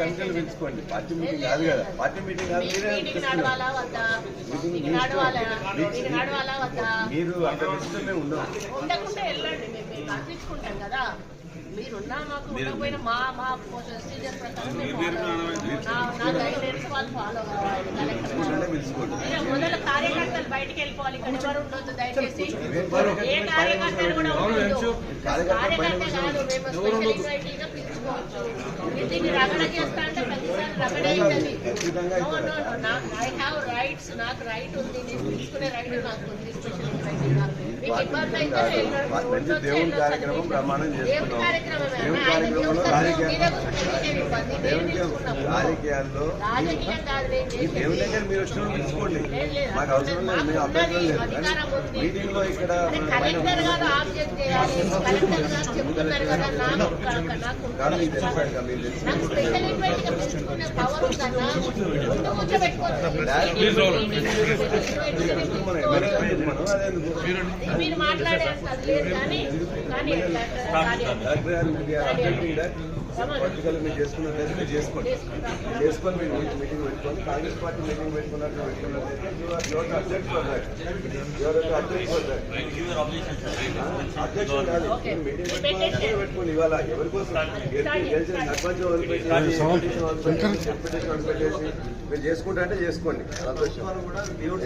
కమిటీలు పెంచుకోండి. Party meeting కాదు కదా, పార్టీ మీటింగ్ కాదు. మీరు అంత డిస్టర్బ్ ఉండకుండా వెళ్ళండి, మేము కల్పించుకుంటాం కదా. మీరున్నా మాకు ఉండకపోయినా మా మా ప్రొసీజర్ ప్రకారం నా గైడెన్స్ వాళ్ళు ఫాలో కావాలి. మొదలు కార్యకర్తలు బయటికి వెళ్ళిపోవాలి, ఇక్కడ ఎవరు ఉండొద్దు దయచేసి. ఏ కార్యకర్తలు కూడా ఉండొద్దు. కార్యకర్త కాదు, మేము స్పెషల్ ఇన్వైటీగా పిలుచుకోవచ్చు. దీన్ని రగడ చేస్తా అంటే ప్రతిసారి రగడే అవుతుంది. ఐ హ్యావ్ రైట్స్, నాకు రైట్ ఉంది, నేను తీసుకునే రైట్ నాకు ఉంది. స్పెషల్ ఇన్వైటీగా మీకు ఇబ్బంది అయితే దేవుని కార్యక్రమం ప్రమాణం చేస్తున్నాం. రాజకీయాల్లో దేవుని దగ్గర మీరు వచ్చిన పిలుచుకోండి, మాకు అవసరం లేదు, మేము అభ్యర్థులు లేదు. మీటింగ్ లో ఇక్కడ మీరు మాట్లాడే పొలిటికల్ మీరు చేసుకున్నట్లయితే మీరు చేసుకొని మీరు మీటింగ్ పెట్టుకోండి. కాంగ్రెస్ పార్టీ మీటింగ్ పెట్టుకున్నట్టు అధ్యక్షుడు కాదు, మీటింగ్ పెట్టుకోండి. ఇవాళ ఎవరి కోసం గెలిచిన సర్పంచ్ వదిలిపెట్టేసి మీరు చేసుకుంటా అంటే చేసుకోండి. సంతోషం కూడా దేవుడు